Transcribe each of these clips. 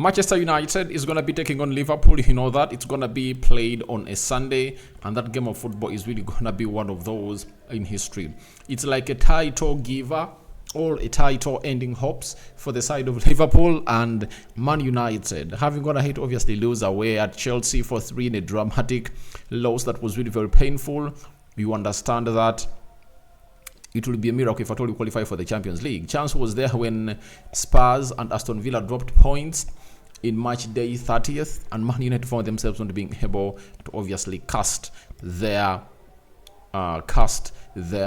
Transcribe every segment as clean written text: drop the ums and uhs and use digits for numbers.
Manchester United is going to be taking on Liverpool. You know that. It's going to be played on a Sunday, and that game of football is really going to be one of those in history. It's like a title giver or a title ending hopes for the side of Liverpool and Man United. Having gone ahead to obviously lose away at Chelsea for 3 in a dramatic loss that was really very painful. You understand that it will be a miracle if at all you qualify for the Champions League. Chance was there when Spurs and Aston Villa dropped points in match day 30th, and Man United found themselves not being able to obviously cast their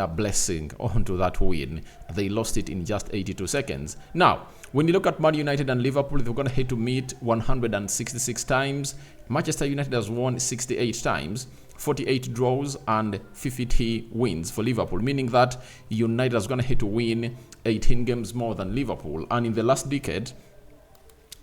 blessing onto that win. They lost it in just 82 seconds. Now, when you look at Man United and Liverpool, they're going to head to meet 166 times. Manchester United has won 68 times, 48 draws and 50 wins for Liverpool, meaning that United is going to head to win 18 games more than Liverpool. And in the last decade,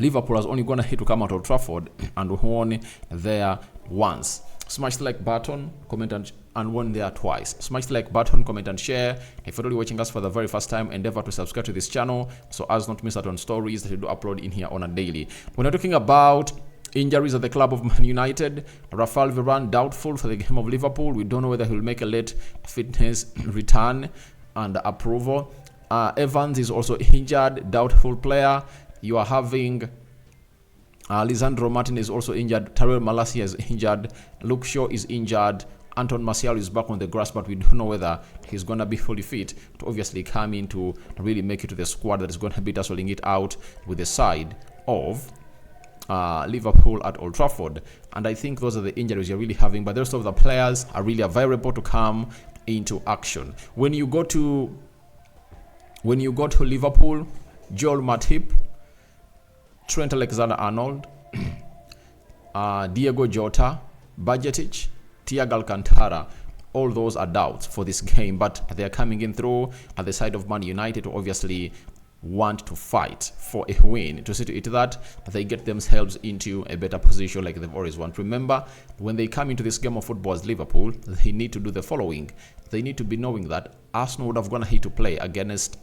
Liverpool has only gone ahead to come out of Trafford and won there once. Smash the like button, comment and won there twice. Smash the like button, comment and share. If you're already watching us for the very first time, endeavor to subscribe to this channel so as not to miss out on stories that we do upload in here on a daily. When we're talking about injuries at the club of Man United, Rafael Varane doubtful for the game of Liverpool. We don't know whether he'll make a late fitness return and approval. Evans is also injured, doubtful player. You are having Lisandro Martinez is also injured. Tyrell Malacia is injured. Luke Shaw is injured. Anton Martial is back on the grass, but we don't know whether he's going to be fully fit to obviously come in to really make it to the squad that is going to be tussling it out with the side of Liverpool at Old Trafford. And I think those are the injuries you're really having, but the rest of the players are really available to come into action. When you go to Liverpool, Joel Matip, Trent Alexander-Arnold, Diego Jota, Bajcetic, Thiago Alcantara, all those are doubts for this game, but they are coming in through at the side of Man United to obviously want to fight for a win, to see to it that they get themselves into a better position like they've always wanted. Remember, when they come into this game of football as Liverpool, they need to do the following. They need to be knowing that Arsenal would have gone ahead to play against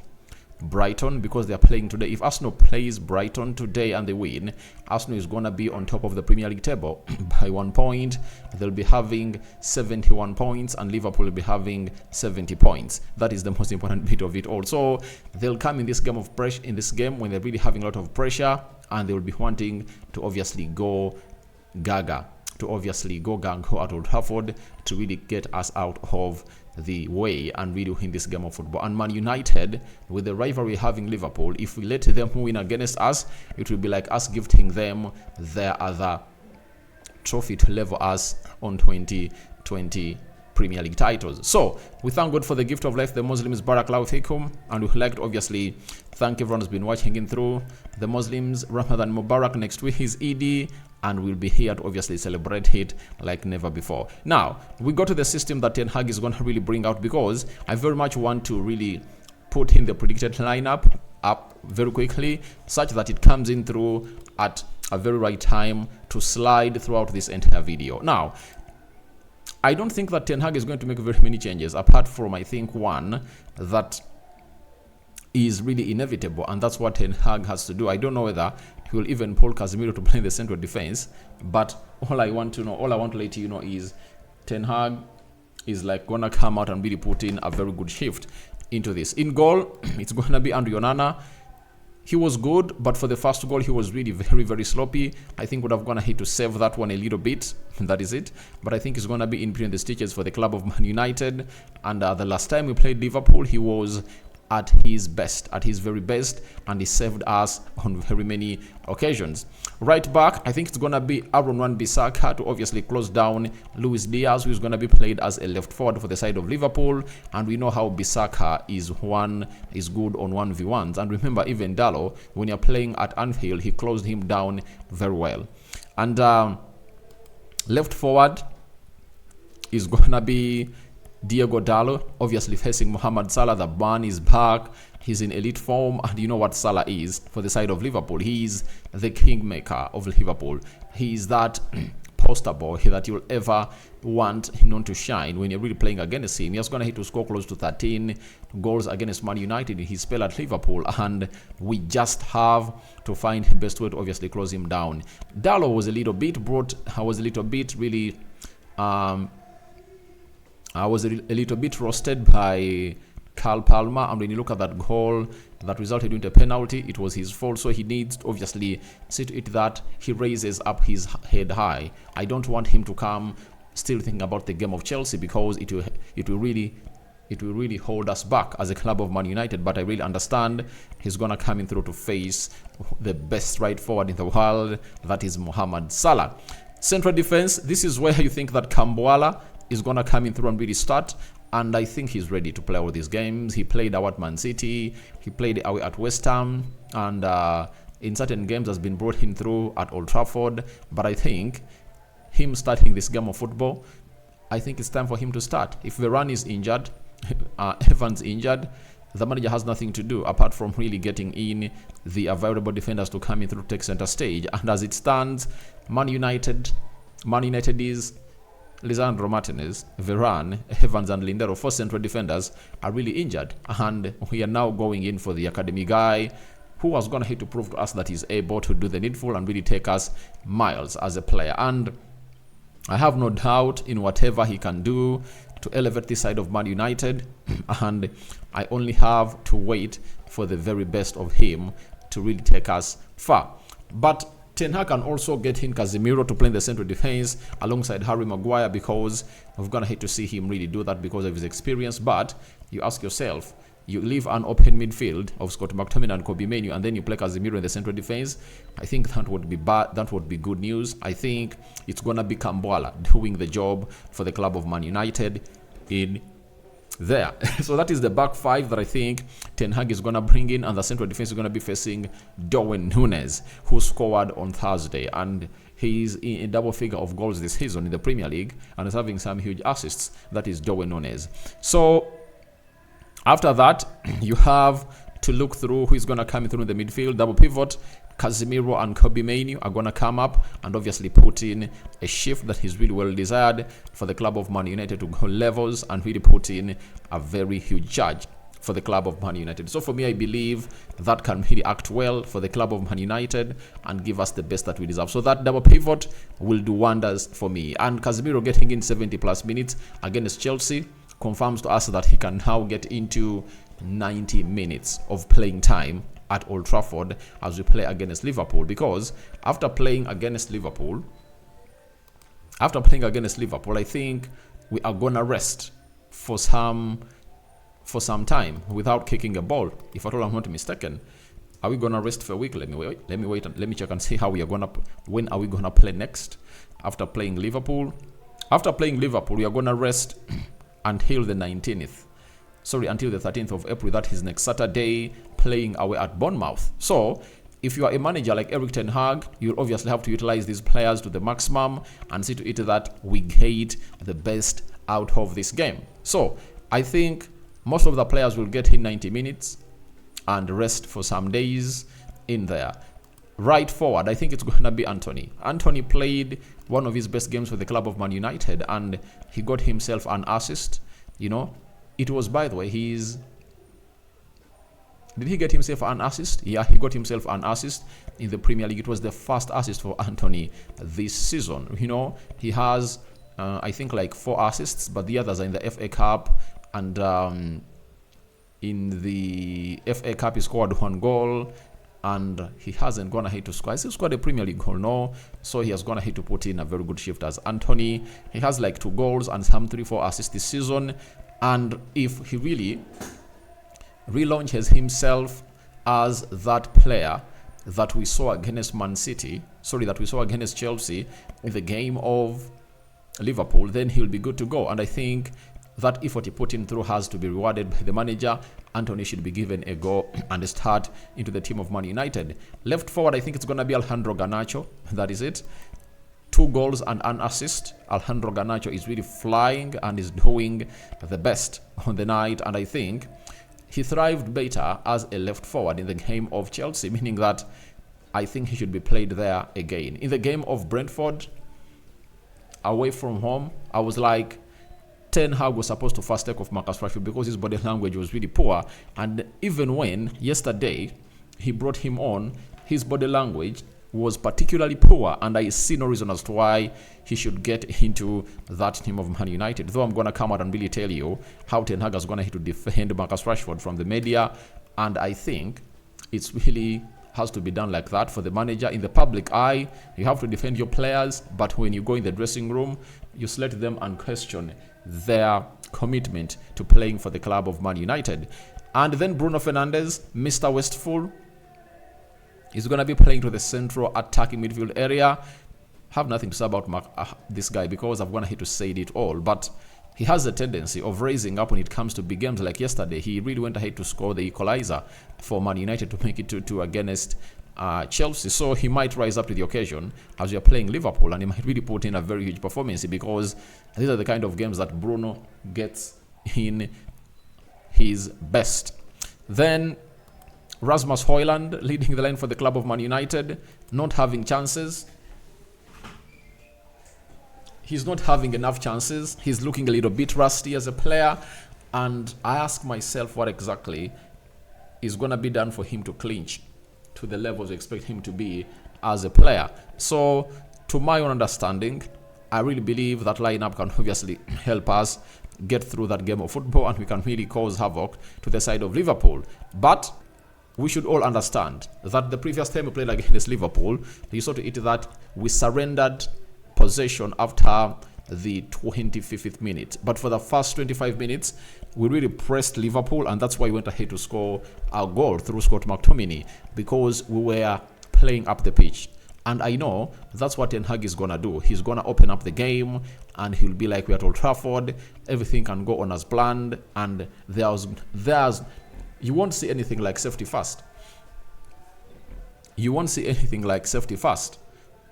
Brighton because they are playing today. If Arsenal plays Brighton today and they win, Arsenal is going to be on top of the Premier League table by 1 point. They'll be having 71 points and Liverpool will be having 70 points. That is the most important bit of it all. So they'll come in this game of pressure, in this game when they're really having a lot of pressure, and they will be wanting to obviously go gaga, to obviously go gang-ho at Old Trafford to really get us out of the way and really win this game of football. And Man United, with the rivalry having Liverpool, if we let them win against us, it will be like us gifting them their other trophy to level us on 2020 Premier League titles. So we thank God for the gift of life, the Muslims, Barakallahu Fikum, and we'd like to obviously thank everyone who's been watching in through. The Muslims, Ramadan Mubarak. Next week is Eid, and we'll be here to obviously celebrate it like never before. Now, we go to the system that Ten Hag is going to really bring out, because I very much want to really put in the predicted lineup up very quickly, such that it comes in through at a very right time to slide throughout this entire video. Now, I don't think that Ten Hag is going to make very many changes, apart from, I think, one that is really inevitable, and that's what Ten Hag has to do. I don't know whether he will even pull Casemiro to play in the central defense, but all I want to let you know is Ten Hag is like gonna come out and really put in a very good shift into this. In goal, it's gonna be Andre Onana. He was good, but for the first goal, he was really very, very sloppy. I think would have gone ahead to save that one a little bit. That is it. But I think he's going to be in between the stitches for the club of Man United. And the last time we played Liverpool, he was at his best, at his very best, and he saved us on very many occasions. Right back, I think it's going to be Aaron Wan-Bissaka to obviously close down Luis Diaz, who is going to be played as a left forward for the side of Liverpool, and we know how Bissaka is good on 1v1s. And remember, even Dalot, when you're playing at Anfield, he closed him down very well. And left forward is going to be Diego Dalot, obviously facing Mohamed Salah. The ban is back. He's in elite form, and you know what Salah is for the side of Liverpool. He's the kingmaker of Liverpool. He's that poster boy that you'll ever want him not to shine when you're really playing against him. He has gone ahead to score close to 13 goals against Man United in his spell at Liverpool, and we just have to find the best way to obviously close him down. Dalot was a little bit really I was a little bit roasted by Carl Palmer, and when you look at that goal that resulted in a penalty, it was his fault. So he needs to obviously see to it that he raises up his head high. I don't want him to come still thinking about the game of Chelsea, because it will really hold us back as a club of Man United. But I really understand he's gonna come in through to face the best right forward in the world, that is Mohamed Salah. Central defense, this is where you think that Kambwala is gonna come in through and really start, and I think he's ready to play all these games. He played away at Man City, he played away at West Ham, and in certain games has been brought in through at Old Trafford. But I think him starting this game of football, I think it's time for him to start. If Varane is injured, Evans injured, the manager has nothing to do apart from really getting in the available defenders to come in through, take center stage. And as it stands, Man United is Lisandro Martinez, Varane, Evans and Lindero, 4 central defenders, are really injured, and we are now going in for the academy guy who was going to have to prove to us that he's able to do the needful and really take us miles as a player. And I have no doubt in whatever he can do to elevate this side of Man United, and I only have to wait for the very best of him to really take us far. But Ten Hag can also get in Casemiro to play in the central defense alongside Harry Maguire, because we're going to hate to see him really do that because of his experience. But you ask yourself, you leave an open midfield of Scott McTominay and Kobe Mainoo, and then you play Casemiro in the central defense. I think that would be bad. That would be good news. I think it's going to be Kambwala doing the job for the club of Man United in there. So that is the back 5 that I think Ten Hag is going to bring in, and the central defense is going to be facing Darwin Núñez, who scored on Thursday, and he's in a double figure of goals this season in the Premier League and is having some huge assists. That is Darwin Núñez. So after that, you have to look through who is going to come through in the midfield. Double pivot, Casemiro and Kobe Mainoo are going to come up and obviously put in a shift that is really well desired for the club of Man United to go levels and really put in a very huge charge for the club of Man United. So for me, I believe that can really act well for the club of Man United and give us the best that we deserve. So that double pivot will do wonders for me. And Casemiro getting in 70 plus minutes against Chelsea confirms to us that he can now get into 90 minutes of playing time at Old Trafford as we play against Liverpool, because after playing against Liverpool, I think we are gonna rest for some time without kicking a ball. If at all I'm not mistaken, are we gonna rest for a week? Let me wait and let me check and see when are we gonna play next after playing Liverpool. After playing Liverpool, we are gonna rest until the 13th of April. That is next Saturday, playing away at Bournemouth. So if you are a manager like Erik ten Hag, you'll obviously have to utilize these players to the maximum and see to it that we get the best out of this game. So I think most of the players will get in 90 minutes and rest for some days in there. Right forward, I think it's going to be Anthony. Anthony played one of his best games for the club of Man United, and he got himself an assist. You know, it was, by the way, did he get himself an assist? Yeah, he got himself an assist in the Premier League. It was the first assist for Anthony this season. You know, he has, I think, like 4 assists, but the others are in the FA Cup. And in the FA Cup, he scored 1 goal. And he hasn't gone ahead to score. He still scored a Premier League goal, no. So he has gone ahead to put in a very good shift as Anthony. He has like 2 goals and some 3-4 assists this season. And if he really relaunches himself as that player that we saw against Chelsea in the game of Liverpool, then he'll be good to go. And I think that effort he put in through has to be rewarded by the manager. Anthony should be given a go and start into the team of Man United. Left forward, I think it's going to be Alejandro Garnacho. That is it. 2 goals and an assist. Alejandro Garnacho is really flying and is doing the best on the night. And I think he thrived better as a left forward in the game of Chelsea, meaning that I think he should be played there again. In the game of Brentford, away from home, I was like, Ten Hag was supposed to first take off Marcus Rashford because his body language was really poor. And even when yesterday he brought him on, his body language was particularly poor, and I see no reason as to why he should get into that team of Man United. Though I'm going to come out and really tell you how Ten Hag is going to have to defend Marcus Rashford from the media, and I think it's really has to be done like that for the manager. In the public eye, you have to defend your players, but when you go in the dressing room, you select them and question their commitment to playing for the club of Man United. And then Bruno Fernandes, Mr. Wasteful, is going to be playing to the central attacking midfield area. Have nothing to say about this guy because I've gone ahead to say it all, but he has a tendency of raising up when it comes to big games like yesterday. He really went ahead to score the equalizer for Man United to make it 2-2 against Chelsea. So he might rise up to the occasion as we are playing Liverpool, and he might really put in a very huge performance because these are the kind of games that Bruno gets in his best. Then Rasmus Højlund leading the line for the club of Man United, not having chances. He's not having enough chances. He's looking a little bit rusty as a player. And I ask myself what exactly is going to be done for him to clinch to the levels we expect him to be as a player. So, to my own understanding, I really believe that lineup can obviously help us get through that game of football, and we can really cause havoc to the side of Liverpool. But we should all understand that the previous time we played against Liverpool, you saw to it that we surrendered possession after the 25th minute. But for the first 25 minutes, we really pressed Liverpool, and that's why we went ahead to score our goal through Scott McTominay, because we were playing up the pitch. And I know that's what Ten Hag is going to do. He's going to open up the game, and he'll be like, we're at Old Trafford, everything can go on as planned, and there's you won't see anything like safety first. You won't see anything like safety first.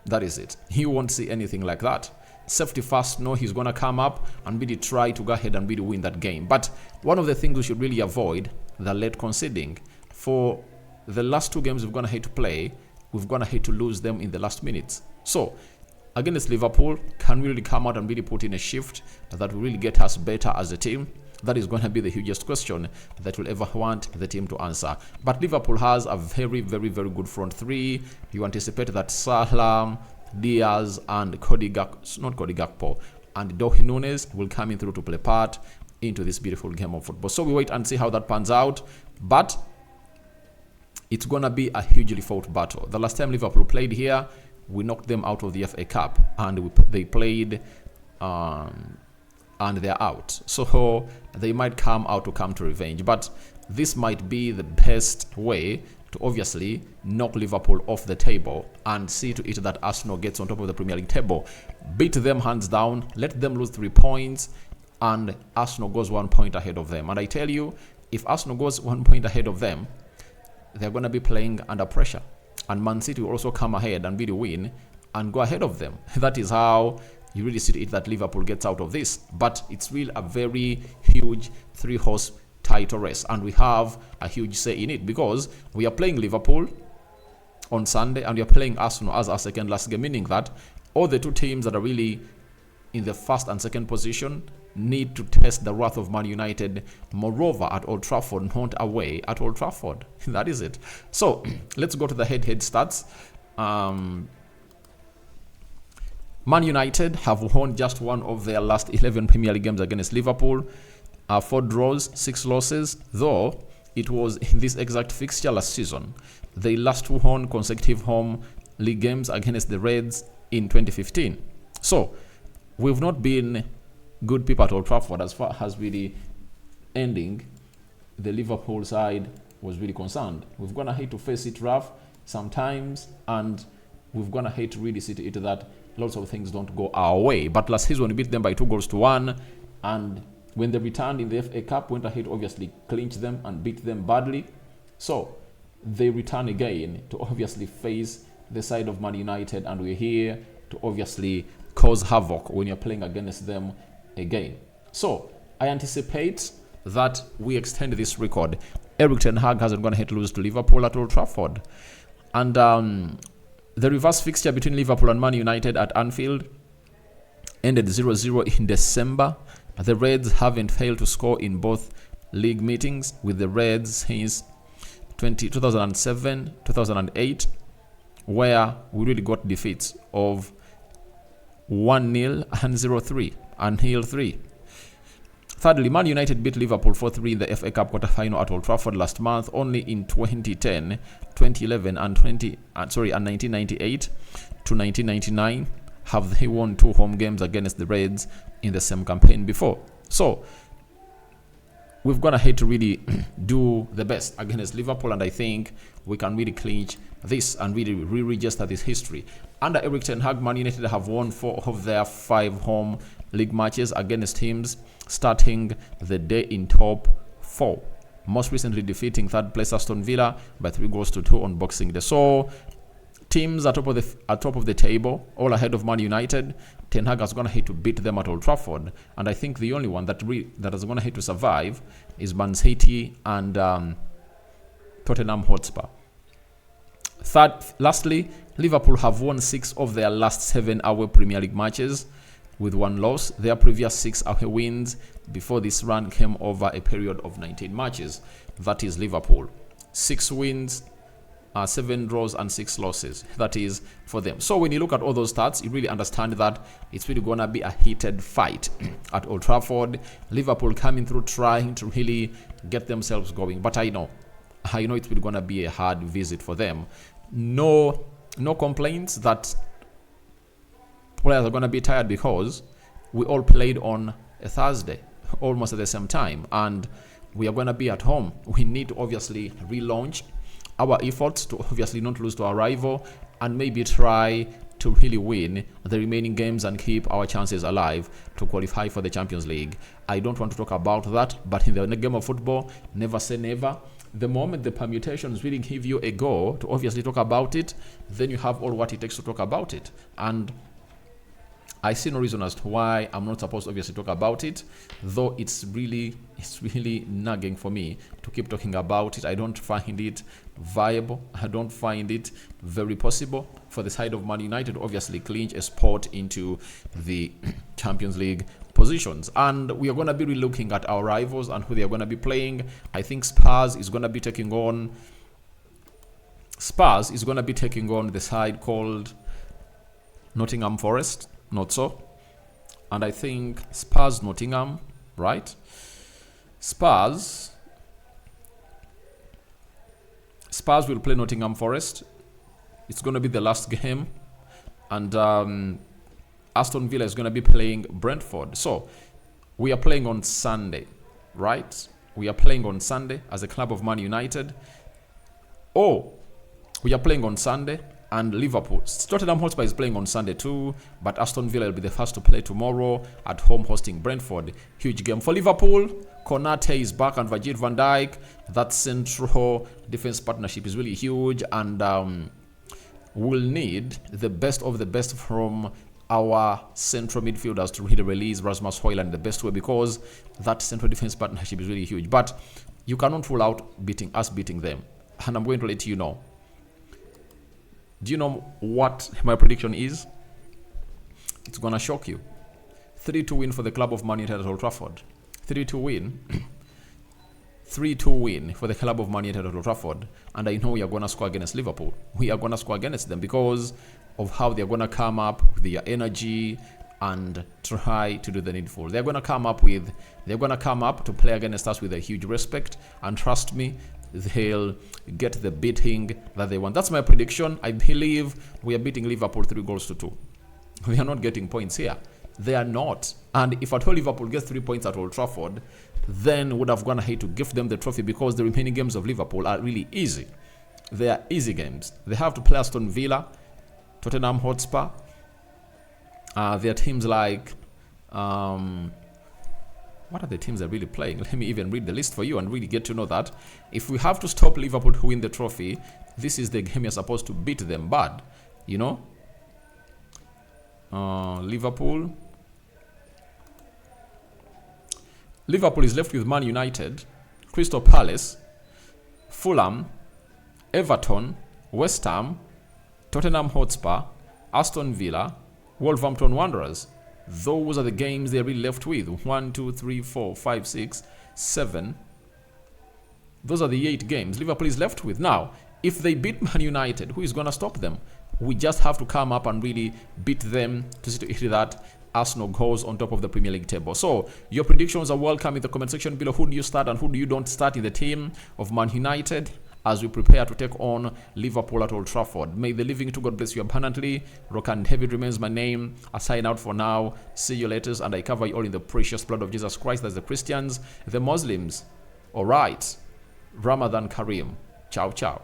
That is it. He won't see anything like that. Safety first, no, he's going to come up and really try to go ahead and really win that game. But one of the things we should really avoid, the late conceding. For the last two games we've gone ahead to play, we've gone ahead to lose them in the last minutes. So, against Liverpool, can we really come out and really put in a shift that will really get us better as a team? That is going to be the hugest question that we'll ever want the team to answer. But Liverpool has a very, very, very good front three. You anticipate that Salah, Diaz, and Gakpo, and Darwin Núñez will come in through to play part into this beautiful game of football. So we wait and see how that pans out. But it's going to be a hugely fought battle. The last time Liverpool played here, we knocked them out of the FA Cup, and they played and they're out. So they might come to revenge. But this might be the best way to obviously knock Liverpool off the table and see to it that Arsenal gets on top of the Premier League table. Beat them hands down, let them lose 3 points, and Arsenal goes 1 point ahead of them. And I tell you, if Arsenal goes 1 point ahead of them, they're going to be playing under pressure. And Man City will also come ahead and really win and go ahead of them. That is how you really see it that Liverpool gets out of this. But it's really a very huge 3-horse title race, and we have a huge say in it because we are playing Liverpool on Sunday and we are playing Arsenal as our second last game, meaning that all the two teams that are really in the first and second position need to test the wrath of Man United, moreover at Old Trafford, not away at Old Trafford. That is it. So let's go to the head-to-head stats. Man United have won just one of their last 11 Premier League games against Liverpool. 4 draws, 6 losses, though it was in this exact fixture last season. They last won consecutive home league games against the Reds in 2015. So, we've not been good people at Old Trafford as far as really ending the Liverpool side was really concerned. We've gone ahead to face it rough sometimes, and we've gone ahead to really see to it that lots of things don't go our way. But last season we beat them by 2-1, and when they returned in the FA Cup, went ahead obviously clinch them and beat them badly. So they return again to obviously face the side of Man United, and we're here to obviously cause havoc when you're playing against them again. So I anticipate that we extend this record. Erik ten Hag hasn't gone ahead to lose to Liverpool at Old Trafford. And the reverse fixture between Liverpool and Man United at Anfield, ended 0-0 in December. The Reds haven't failed to score in both league meetings with the Reds since 2007, 2008, where we really got defeats of 1-0 and 0-3 and 0-3. Thirdly, Man United beat Liverpool 4-3 in the FA Cup quarter-final at Old Trafford last month. Only in 2010, 2011, and 1998 to 1999 have they won 2 home games against the Reds in the same campaign before. So we've gone ahead to really do the best against Liverpool, and I think we can really clinch this and really re-register this history. Under Eric Ten Hag, Man United have won 4 of their 5 home league matches against teams starting the day in top 4. Most recently defeating third place Aston Villa by 3-2 on Boxing Day. So teams at top of the table, all ahead of Man United. Ten Hag has gone ahead to beat them at Old Trafford, and I think the only one that has gone ahead to survive is Man City and Tottenham Hotspur. Lastly, Liverpool have won 6 of their last 7 away Premier League matches with 1 loss. Their previous 6 away wins before this run came over a period of 19 matches. That is Liverpool. 6 wins, 7 draws and 6 losses. That is for them. So when you look at all those stats, you really understand that it's really going to be a heated fight at Old Trafford. Liverpool coming through, trying to really get themselves going. But I know it's really going to be a hard visit for them. No complaints that players are going to be tired, because we all played on a Thursday, almost at the same time, and we are going to be at home. We need to obviously relaunch our efforts to obviously not lose to our rival, and maybe try to really win the remaining games and keep our chances alive to qualify for the Champions League. I don't want to talk about that, but in the game of football, never say never. The moment the permutations really give you a go to obviously talk about it, then you have all what it takes to talk about it. And I see no reason as to why I'm not supposed to obviously talk about it, though it's really nagging for me to keep talking about it. I don't find it viable. I don't find it very possible for the side of Man United to obviously clinch a spot into the Champions League positions. And we are going to be relooking at our rivals and who they are going to be playing. I think Spurs is going to be taking on the side called Nottingham Forest. Not so. And I think Spurs Nottingham, right? Spurs will play Nottingham Forest. It's going to be the last game. And Aston Villa is going to be playing Brentford. So we are playing on Sunday, right? We are playing on Sunday as a club of Man United. We are playing on Sunday. And Liverpool. Tottenham Hotspur is playing on Sunday too, but Aston Villa will be the first to play tomorrow at home hosting Brentford. Huge game for Liverpool. Konate is back and Virgil van Dijk. That central defense partnership is really huge, and we'll need the best of the best from our central midfielders to really release Rasmus Højlund in the best way, because that central defense partnership is really huge. But you cannot rule out beating them, and I'm going to let you know. Do you know what my prediction is? It's going to shock you. 3-2 win for the club of Man United at Old Trafford. 3-2 win. 3-2 win for the club of Man United at Old Trafford. And I know we are going to score against Liverpool. We are going to score against them because of how they are going to come up with their energy and try to do the needful. They're going to come up to play against us with a huge respect. And trust me, they'll get the beating that they want. That's my prediction. I believe we are beating Liverpool 3-2. We are not getting points here. They are not. And if at all Liverpool gets 3 points at Old Trafford, then would have gone ahead to give them the trophy, because the remaining games of Liverpool are really easy. They are easy games. They have to play Aston Villa, Tottenham Hotspur. There are teams like what are the teams that are really playing? Let me even read the list for you and really get to know that. If we have to stop Liverpool to win the trophy, this is the game you're supposed to beat them bad. You know? Liverpool is left with Man United, Crystal Palace, Fulham, Everton, West Ham, Tottenham Hotspur, Aston Villa, Wolverhampton Wanderers. Those are the games they're really left with. 1, 2, 3, 4, 5, 6, 7. Those are the 8 games Liverpool is left with. Now, if they beat Man United, who is going to stop them? We just have to come up and really beat them to see to that Arsenal goes on top of the Premier League table. So, your predictions are welcome in the comment section below. Who do you start and who do you don't start in the team of Man United as we prepare to take on Liverpool at Old Trafford? May the living to God bless you abundantly. Rock and David remains my name. I sign out for now. See you later, and I cover you all in the precious blood of Jesus Christ. That's the Christians, the Muslims. All right. Ramadan Kareem. Ciao, ciao.